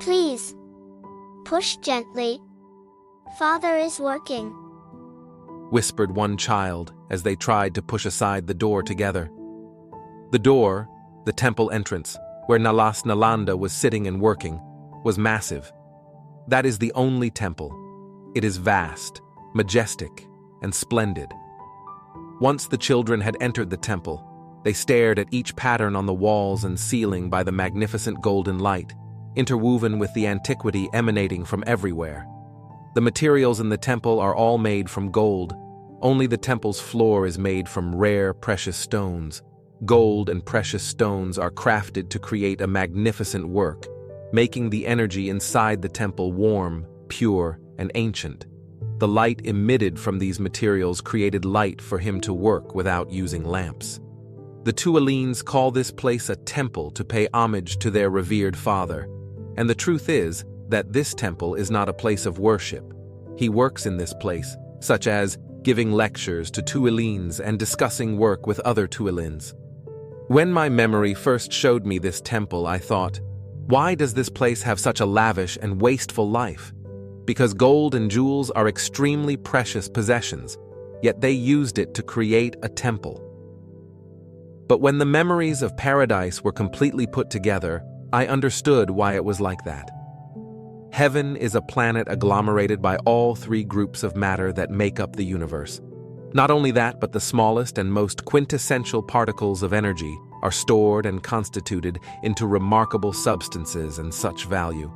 Please. Push gently. Father is working, whispered one child as they tried to push aside the door together. The door, the temple entrance, where Nalas Nalanda was sitting and working, was massive. That is the only temple. It is vast, majestic, and splendid. Once the children had entered the temple, they stared at each pattern on the walls and ceiling by the magnificent golden light, interwoven with the antiquity emanating from everywhere. The materials in the temple are all made from gold. Only the temple's floor is made from rare, precious stones. Gold and precious stones are crafted to create a magnificent work, making the energy inside the temple warm, pure, and ancient. The light emitted from these materials created light for him to work without using lamps. The Tuolines call this place a temple to pay homage to their revered father. And the truth is that this temple is not a place of worship. He works in this place, such as giving lectures to Tuolines and discussing work with other Tuolines. When my memory first showed me this temple, I thought, why does this place have such a lavish and wasteful life? Because gold and jewels are extremely precious possessions, yet they used it to create a temple. But when the memories of paradise were completely put together, I understood why it was like that. Heaven is a planet agglomerated by all three groups of matter that make up the universe. Not only that, but the smallest and most quintessential particles of energy are stored and constituted into remarkable substances and such value.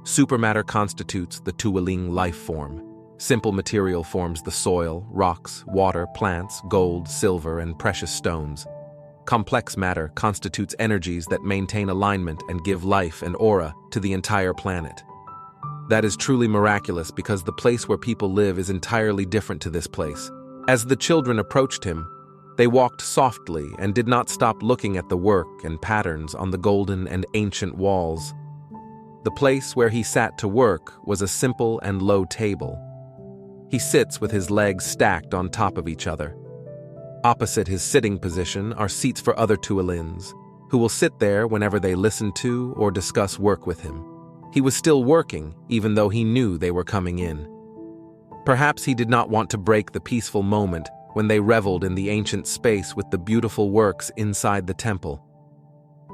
Supermatter constitutes the Tuoling life form. Simple material forms the soil, rocks, water, plants, gold, silver, and precious stones. Complex matter constitutes energies that maintain alignment and give life and aura to the entire planet. That is truly miraculous because the place where people live is entirely different to this place. As the children approached him, they walked softly and did not stop looking at the work and patterns on the golden and ancient walls. The place where he sat to work was a simple and low table. He sits with his legs stacked on top of each other. Opposite his sitting position are seats for other Tuolins, who will sit there whenever they listen to or discuss work with him. He was still working, even though he knew they were coming in. Perhaps he did not want to break the peaceful moment when they reveled in the ancient space with the beautiful works inside the temple.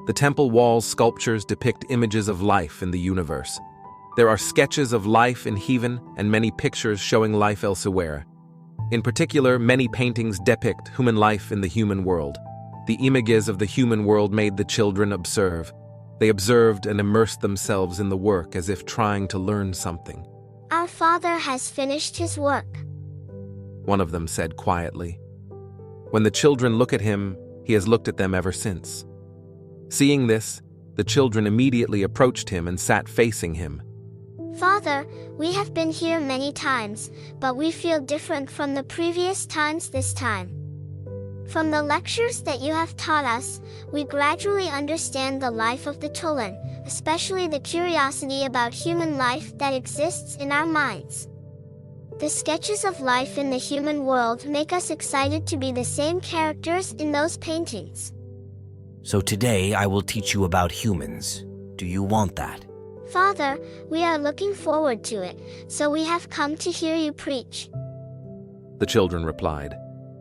The temple walls' sculptures depict images of life in the universe. There are sketches of life in heaven and many pictures showing life elsewhere. In particular, many paintings depict human life in the human world. The images of the human world made the children observe. They observed and immersed themselves in the work as if trying to learn something. Our father has finished his work, one of them said quietly. When the children look at him, he has looked at them ever since. Seeing this, the children immediately approached him and sat facing him. Father, we have been here many times, but we feel different from the previous times this time. From the lectures that you have taught us, we gradually understand the life of the Tuolin, especially the curiosity about human life that exists in our minds. The sketches of life in the human world make us excited to be the same characters in those paintings. So today I will teach you about humans. Do you want that? Father, we are looking forward to it, so we have come to hear you preach. The children replied.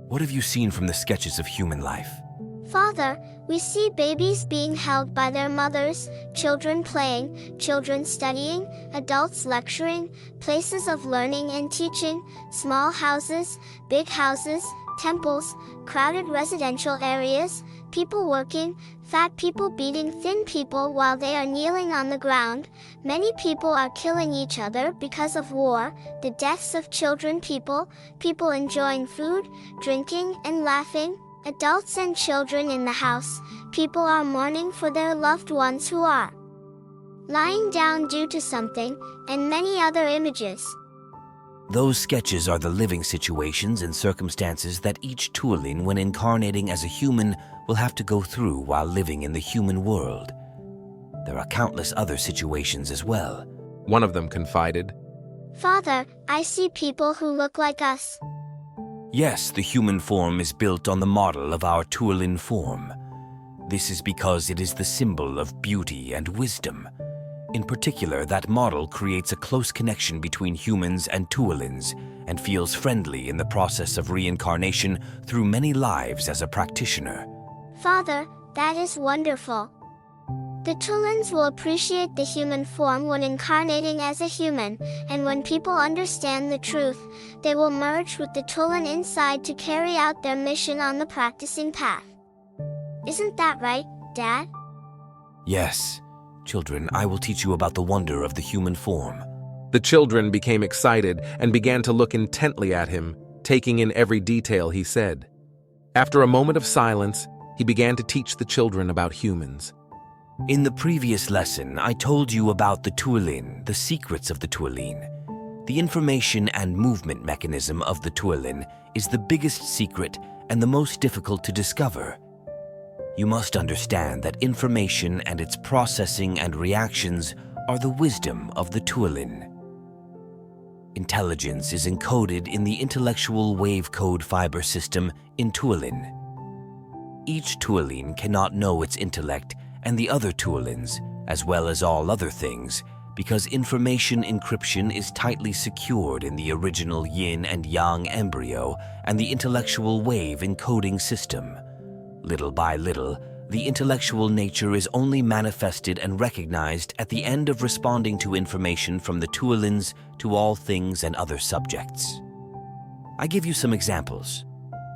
What have you seen from the sketches of human life? Father, we see babies being held by their mothers, children playing, children studying, adults lecturing, places of learning and teaching, small houses, big houses, temples, crowded residential areas, people working, fat people beating thin people while they are kneeling on the ground. Many people are killing each other because of war, the deaths of children, people enjoying food, drinking, and laughing, adults and children in the house. People are mourning for their loved ones who are lying down due to something, and many other images. Those sketches are the living situations and circumstances that each Tuolin, when incarnating as a human, will have to go through while living in the human world. There are countless other situations as well. One of them confided. Father, I see people who look like us. Yes, the human form is built on the model of our Tuolin form. This is because it is the symbol of beauty and wisdom. In particular, that model creates a close connection between humans and Tuolins and feels friendly in the process of reincarnation through many lives as a practitioner. Father, that is wonderful. The Tulins will appreciate the human form when incarnating as a human, and when people understand the truth, they will merge with the Tulin inside to carry out their mission on the practicing path. Isn't that right, Dad? Yes. Children, I will teach you about the wonder of the human form. The children became excited and began to look intently at him, taking in every detail he said. After a moment of silence, he began to teach the children about humans. In the previous lesson, I told you about the Tuolin, the secrets of the Tuolin. The information and movement mechanism of the Tuolin is the biggest secret and the most difficult to discover. You must understand that information and its processing and reactions are the wisdom of the Tuolin. Intelligence is encoded in the intellectual wave code fiber system in Tuolin. Each Tuolin cannot know its intellect and the other Tuolins, as well as all other things, because information encryption is tightly secured in the original yin and yang embryo and the intellectual wave encoding system. Little by little, the intellectual nature is only manifested and recognized at the end of responding to information from the Tuolins to all things and other subjects. I give you some examples.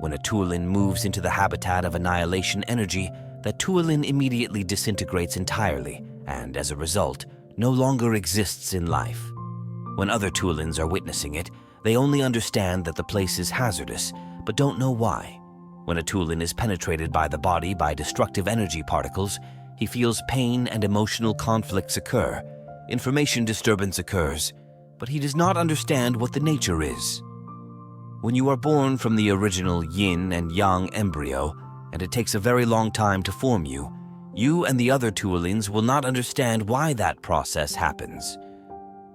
When a Tuolin moves into the habitat of annihilation energy, that Tuolin immediately disintegrates entirely and, as a result, no longer exists in life. When other Tuolins are witnessing it, they only understand that the place is hazardous, but don't know why. When a Tuolin is penetrated by the body by destructive energy particles, he feels pain and emotional conflicts occur. Information disturbance occurs, but he does not understand what the nature is. When you are born from the original yin and yang embryo, and it takes a very long time to form you, you and the other Tuolins will not understand why that process happens.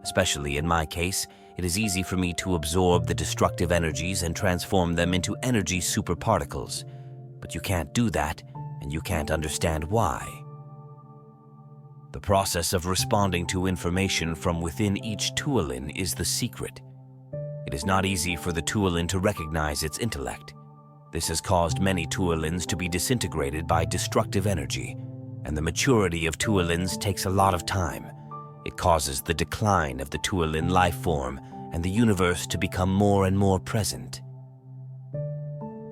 Especially in my case, it is easy for me to absorb the destructive energies and transform them into energy superparticles. But you can't do that, and you can't understand why. The process of responding to information from within each Tuolin is the secret. It is not easy for the Tuolin to recognize its intellect. This has caused many Tuolins to be disintegrated by destructive energy, and the maturity of Tuolins takes a lot of time. It causes the decline of the Tuolin life form and the universe to become more and more present.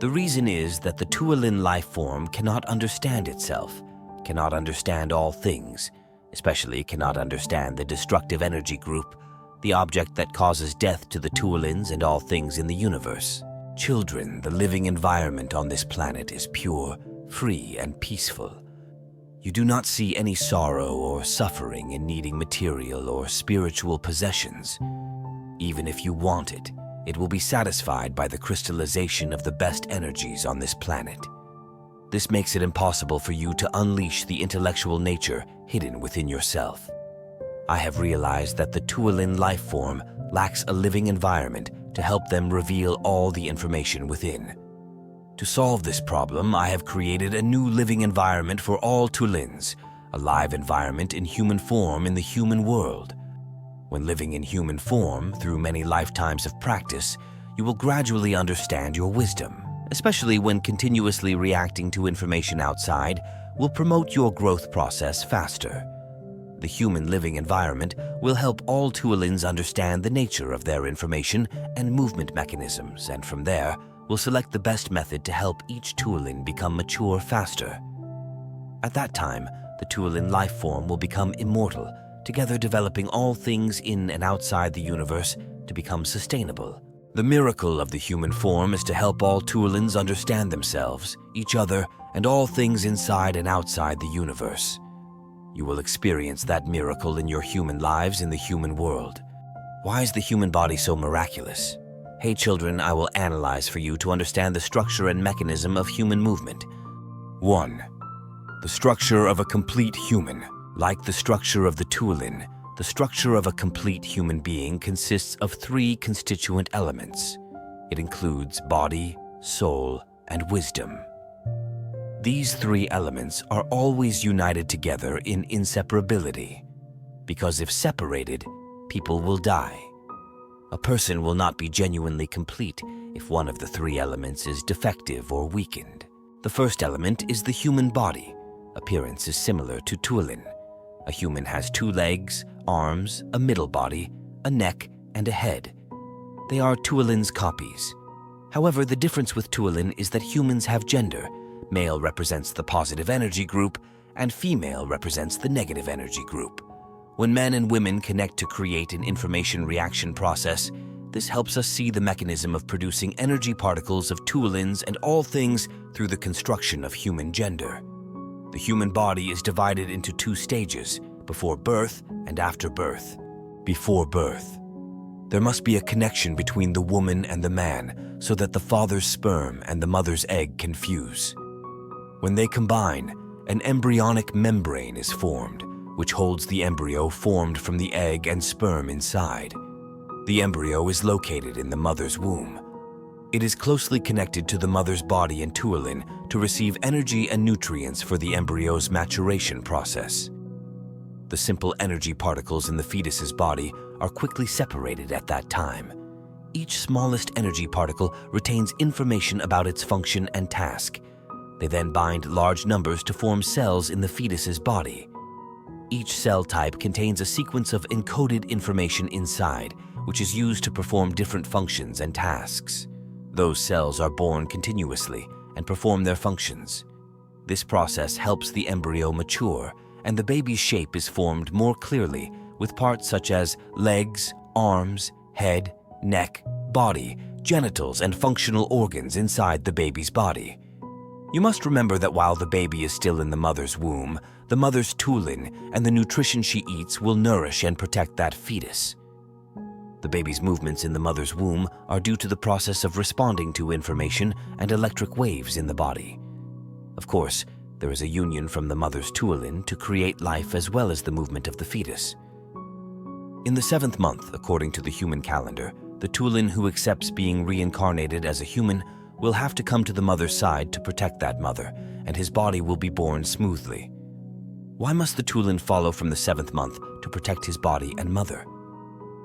The reason is that the Tuolin life form cannot understand itself, cannot understand all things, especially cannot understand the destructive energy group, the object that causes death to the Tuolins and all things in the universe. Children, the living environment on this planet is pure, free, and peaceful. You do not see any sorrow or suffering in needing material or spiritual possessions. Even if you want it, it will be satisfied by the crystallization of the best energies on this planet. This makes it impossible for you to unleash the intellectual nature hidden within yourself. I have realized that the Tuolin life form lacks a living environment to help them reveal all the information within. To solve this problem, I have created a new living environment for all Tuolins, a live environment in human form in the human world. When living in human form, through many lifetimes of practice, you will gradually understand your wisdom, especially when continuously reacting to information outside will promote your growth process faster. The human living environment will help all Tuolins understand the nature of their information and movement mechanisms, and from there, will select the best method to help each Tuolin become mature faster. At that time, the Tuolin life form will become immortal, together developing all things in and outside the universe to become sustainable. The miracle of the human form is to help all Tuolins understand themselves, each other, and all things inside and outside the universe. You will experience that miracle in your human lives in the human world. Why is the human body so miraculous? Hey children, I will analyze for you to understand the structure and mechanism of human movement. 1. The structure of a complete human. Like the structure of the Tuolin, the structure of a complete human being consists of 3 constituent elements. It includes body, soul, and wisdom. These 3 elements are always united together in inseparability. because if separated, people will die. A person will not be genuinely complete if one of the three elements is defective or weakened. The first element is the human body. Appearance is similar to tuolin. A human has 2 legs, arms, a middle body, a neck, and a head. They are tuolin's copies. However, the difference with tuolin is that humans have gender. Male represents the positive energy group, and female represents the negative energy group. When men and women connect to create an information reaction process, this helps us see the mechanism of producing energy particles of tuolins and all things through the construction of human gender. The human body is divided into 2 stages, before birth and after birth. Before birth, there must be a connection between the woman and the man so that the father's sperm and the mother's egg can fuse. When they combine, an embryonic membrane is formed, which holds the embryo formed from the egg and sperm inside. The embryo is located in the mother's womb. It is closely connected to the mother's body and tuolin to receive energy and nutrients for the embryo's maturation process. The simple energy particles in the fetus's body are quickly separated at that time. Each smallest energy particle retains information about its function and task. They then bind large numbers to form cells in the fetus's body. Each cell type contains a sequence of encoded information inside, which is used to perform different functions and tasks. Those cells are born continuously and perform their functions. This process helps the embryo mature, and the baby's shape is formed more clearly, with parts such as legs, arms, head, neck, body, genitals, and functional organs inside the baby's body. You must remember that while the baby is still in the mother's womb, the mother's tuolin and the nutrition she eats will nourish and protect that fetus. The baby's movements in the mother's womb are due to the process of responding to information and electric waves in the body. Of course, there is a union from the mother's tuolin to create life as well as the movement of the fetus. In the 7th month, according to the human calendar, the tuolin who accepts being reincarnated as a human will have to come to the mother's side to protect that mother, and his body will be born smoothly. Why must the tuolin follow from the 7th month to protect his body and mother?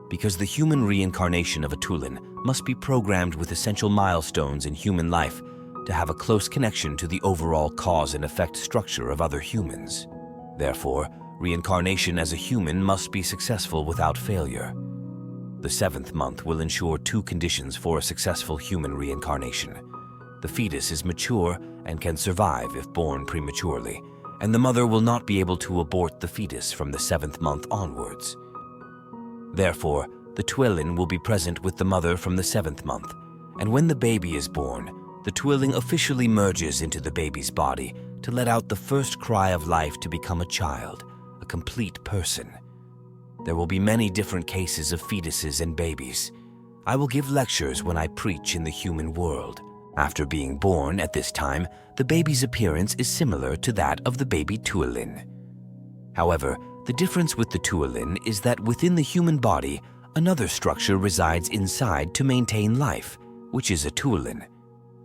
Because the human reincarnation of a tuolin must be programmed with essential milestones in human life to have a close connection to the overall cause and effect structure of other humans. Therefore, reincarnation as a human must be successful without failure. The 7th month will ensure 2 conditions for a successful human reincarnation. The fetus is mature and can survive if born prematurely, and the mother will not be able to abort the fetus from the 7th month onwards. Therefore, the tuolin will be present with the mother from the 7th month, and when the baby is born, the tuolin officially merges into the baby's body to let out the first cry of life to become a child, a complete person. There will be many different cases of fetuses and babies. I will give lectures when I preach in the human world. After being born at this time, the baby's appearance is similar to that of the baby tuolin. However, the difference with the tuolin is that within the human body, another structure resides inside to maintain life, which is a tuolin.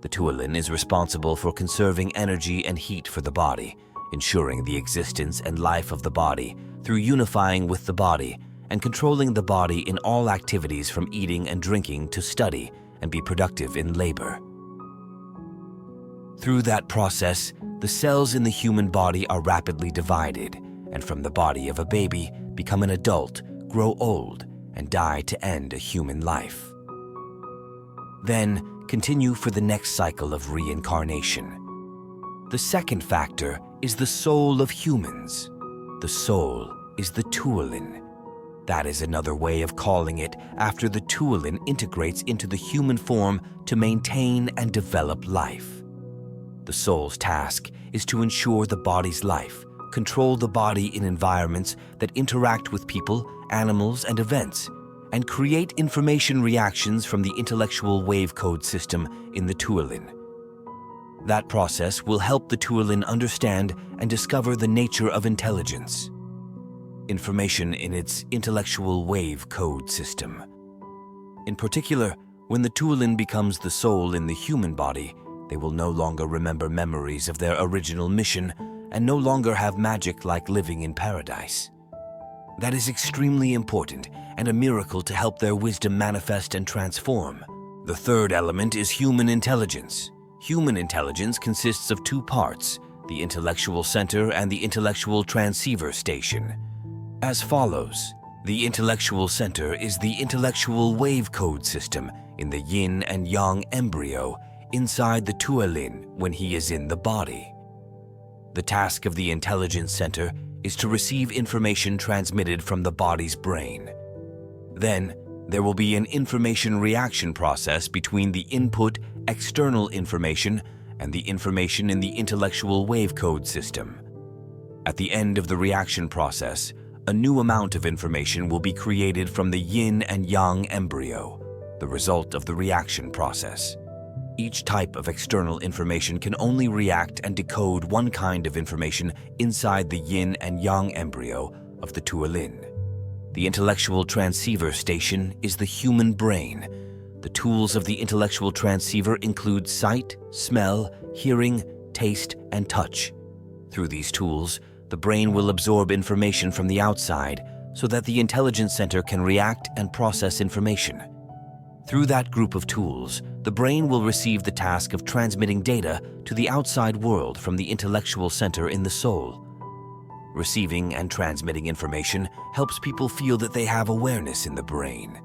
The tuolin is responsible for conserving energy and heat for the body, ensuring the existence and life of the body through unifying with the body and controlling the body in all activities from eating and drinking to study and be productive in labor. Through that process, the cells in the human body are rapidly divided, and from the body of a baby become an adult, grow old, and die to end a human life. Then continue for the next cycle of reincarnation. The second factor is the soul of humans. The soul is the tuolin. That is another way of calling it after the tuolin integrates into the human form to maintain and develop life. The soul's task is to ensure the body's life, control the body in environments that interact with people, animals, and events, and create information reactions from the intellectual wave code system in the tuolin. That process will help the tuolin understand and discover the nature of intelligence. Information in its intellectual wave code system. In particular, when the tuolin becomes the soul in the human body, they will no longer remember memories of their original mission and no longer have magic like living in paradise. That is extremely important and a miracle to help their wisdom manifest and transform. The third element is human intelligence. Human intelligence consists of two parts, the intellectual center and the intellectual transceiver station. As follows, the intellectual center is the intellectual wave code system in the yin and yang embryo inside the tuolin when he is in the body. The task of the intelligence center is to receive information transmitted from the body's brain. Then, there will be an information reaction process between the input, external information, and the information in the intellectual wave code system. At the end of the reaction process, a new amount of information will be created from the yin and yang embryo, the result of the reaction process. Each type of external information can only react and decode one kind of information inside the yin and yang embryo of the tuolin. The intellectual transceiver station is the human brain. The tools of the intellectual transceiver include sight, smell, hearing, taste, and touch. Through these tools, the brain will absorb information from the outside so that the intelligence center can react and process information. Through that group of tools, the brain will receive the task of transmitting data to the outside world from the intellectual center in the soul. Receiving and transmitting information helps people feel that they have awareness in the brain.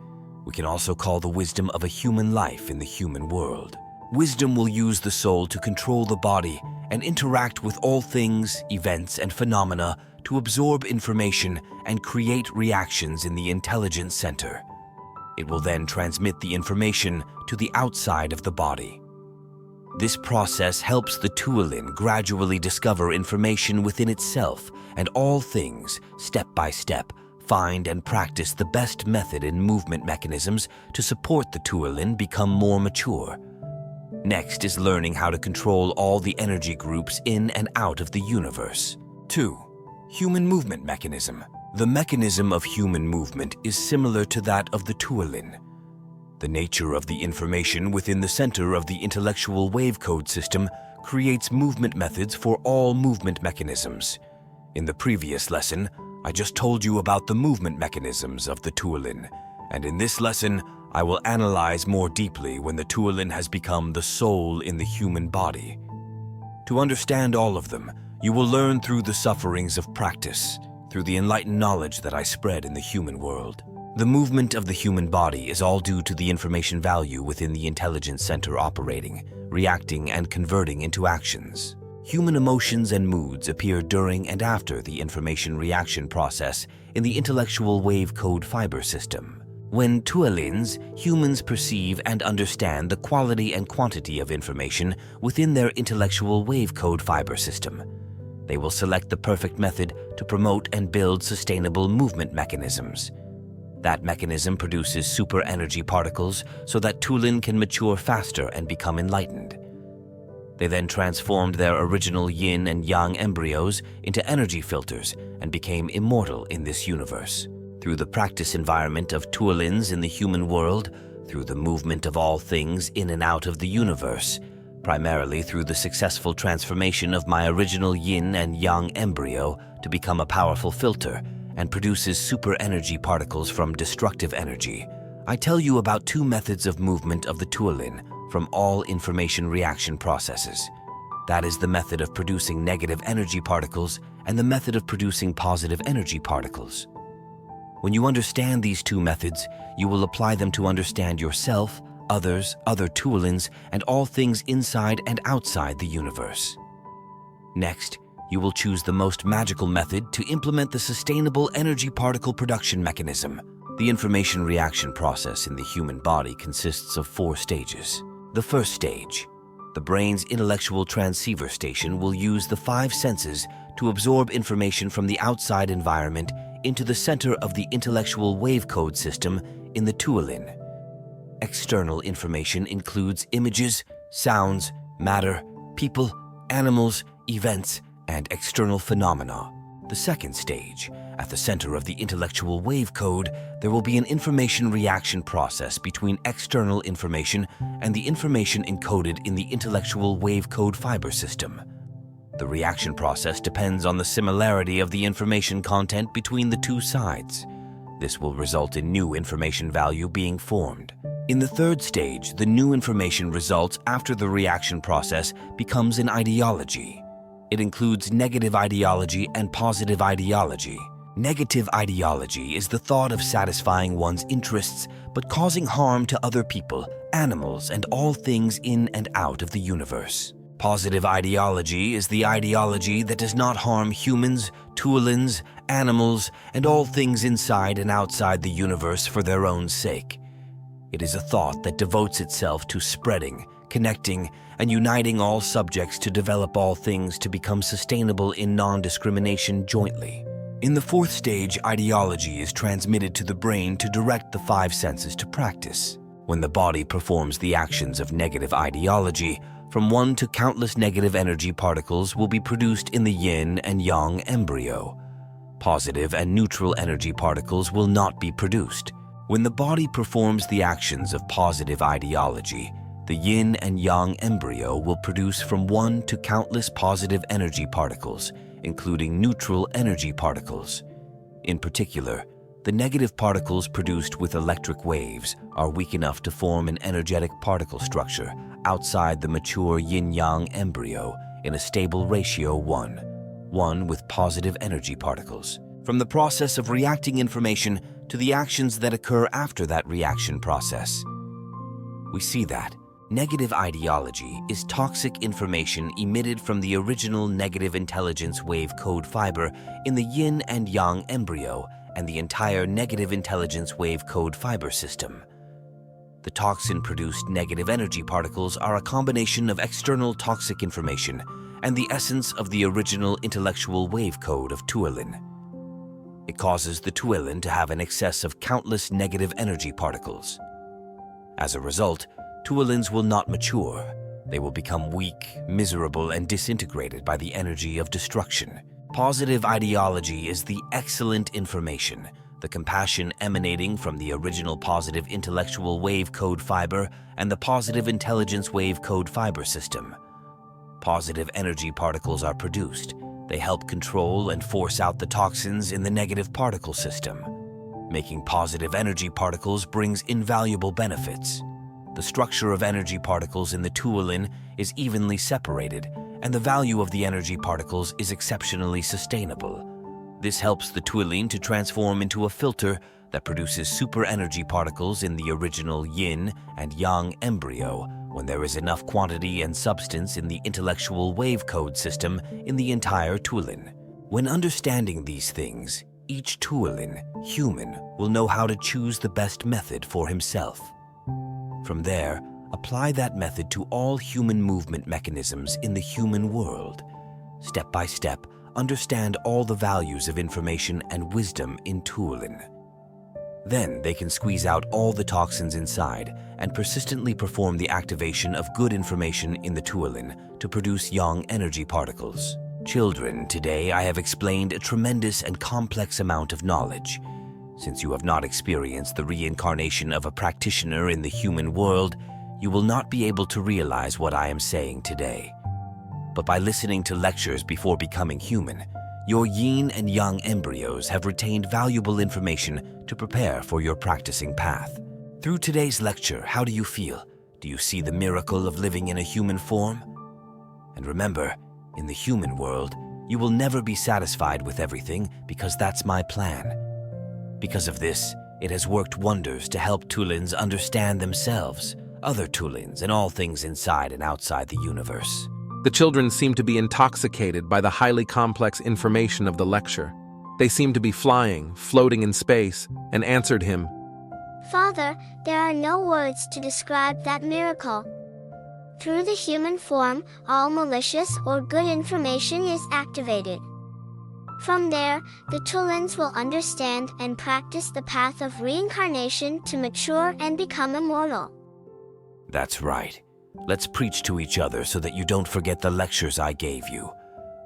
We can also call the wisdom of a human life in the human world. Wisdom will use the soul to control the body and interact with all things, events, and phenomena to absorb information and create reactions in the intelligence center. It will then transmit the information to the outside of the body. This process helps the tuolin gradually discover information within itself and all things, step by step, find and practice the best method in movement mechanisms to support the tuolin become more mature. Next is learning how to control all the energy groups in and out of the universe. 2. Human movement mechanism. The mechanism of human movement is similar to that of the tuolin. The nature of the information within the center of the intellectual wave code system creates movement methods for all movement mechanisms. In the previous lesson, I just told you about the movement mechanisms of the tuolin, and in this lesson, I will analyze more deeply when the tuolin has become the soul in the human body. To understand all of them, you will learn through the sufferings of practice, through the enlightened knowledge that I spread in the human world. The movement of the human body is all due to the information value within the intelligence center operating, reacting, and converting into actions. Human emotions and moods appear during and after the information reaction process in the intellectual wave code fiber system. When tuolins, humans perceive and understand the quality and quantity of information within their intellectual wave code fiber system. They will select the perfect method to promote and build sustainable movement mechanisms. That mechanism produces super energy particles so that tuolin can mature faster and become enlightened. They then transformed their original yin and yang embryos into energy filters and became immortal in this universe. Through the practice environment of tuolins in the human world, through the movement of all things in and out of the universe, primarily through the successful transformation of my original yin and yang embryo to become a powerful filter and produces super energy particles from destructive energy, I tell you about two methods of movement of the tuolin from all information reaction processes. That is the method of producing negative energy particles and the method of producing positive energy particles. When you understand these two methods, you will apply them to understand yourself, others, other tuolins, and all things inside and outside the universe. Next, you will choose the most magical method to implement the sustainable energy particle production mechanism. The information reaction process in the human body consists of 4 stages. The first stage, the brain's intellectual transceiver station, will use the 5 senses to absorb information from the outside environment into the center of the intellectual wave code system in the tuolin. External information includes images, sounds, matter, people, animals, events, and external phenomena. The second stage, at the center of the intellectual wave code, there will be an information reaction process between external information and the information encoded in the intellectual wave code fiber system. The reaction process depends on the similarity of the information content between the two sides. This will result in new information value being formed. In the third stage, the new information results after the reaction process becomes an ideology. It includes negative ideology and positive ideology. Negative ideology is the thought of satisfying one's interests but causing harm to other people, animals, and all things in and out of the universe. Positive ideology is the ideology that does not harm humans, Tuolins, animals, and all things inside and outside the universe for their own sake. It is a thought that devotes itself to spreading, connecting, and uniting all subjects to develop all things to become sustainable in non-discrimination jointly. In the fourth stage, ideology is transmitted to the brain to direct the five senses to practice. When the body performs the actions of negative ideology, from one to countless negative energy particles will be produced in the yin and yang embryo. Positive and neutral energy particles will not be produced. When the body performs the actions of positive ideology, the yin and yang embryo will produce from one to countless positive energy particles, including neutral energy particles. In particular, the negative particles produced with electric waves are weak enough to form an energetic particle structure outside the mature yin-yang embryo in a stable ratio 1 with positive energy particles. From the process of reacting information to the actions that occur after that reaction process, we see that negative ideology is toxic information emitted from the original negative intelligence wave code fiber in the yin and yang embryo and the entire negative intelligence wave code fiber system. The toxin-produced negative energy particles are a combination of external toxic information and the essence of the original intellectual wave code of Tuolin. It causes the Tuolin to have an excess of countless negative energy particles. As a result, Tuolins will not mature. They will become weak, miserable, and disintegrated by the energy of destruction. Positive ideology is the excellent information, the compassion emanating from the original positive intellectual wave code fiber and the positive intelligence wave code fiber system. Positive energy particles are produced. They help control and force out the toxins in the negative particle system. Making positive energy particles brings invaluable benefits. The structure of energy particles in the Tuolin is evenly separated, and the value of the energy particles is exceptionally sustainable. This helps the Tuolin to transform into a filter that produces super energy particles in the original yin and yang embryo when there is enough quantity and substance in the intellectual wave code system in the entire Tuolin. When understanding these things, each Tuolin, human, will know how to choose the best method for himself. From there, apply that method to all human movement mechanisms in the human world. Step by step, understand all the values of information and wisdom in Tuolin. Then they can squeeze out all the toxins inside and persistently perform the activation of good information in the Tuolin to produce yang energy particles. Children, today I have explained a tremendous and complex amount of knowledge. Since you have not experienced the reincarnation of a practitioner in the human world, you will not be able to realize what I am saying today. But by listening to lectures before becoming human, your yin and yang embryos have retained valuable information to prepare for your practicing path. Through today's lecture, how do you feel? Do you see the miracle of living in a human form? And remember, in the human world, you will never be satisfied with everything because that's my plan. Because of this, it has worked wonders to help Tuolins understand themselves, other Tuolins, and all things inside and outside the universe. The children seemed to be intoxicated by the highly complex information of the lecture. They seemed to be flying, floating in space, and answered him, Father, there are no words to describe that miracle. Through the human form, all malicious or good information is activated. From there, the Tuolins will understand and practice the path of reincarnation to mature and become immortal. That's right. Let's preach to each other so that you don't forget the lectures I gave you.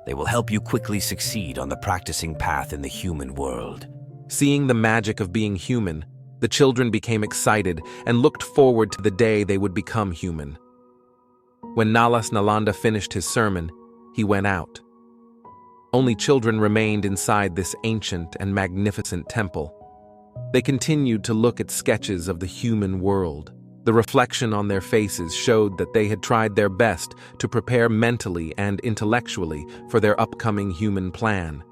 They will help you quickly succeed on the practicing path in the human world. Seeing the magic of being human, the children became excited and looked forward to the day they would become human. When Nalas Nalanda finished his sermon, he went out. Only children remained inside this ancient and magnificent temple. They continued to look at sketches of the human world. The reflection on their faces showed that they had tried their best to prepare mentally and intellectually for their upcoming human plan.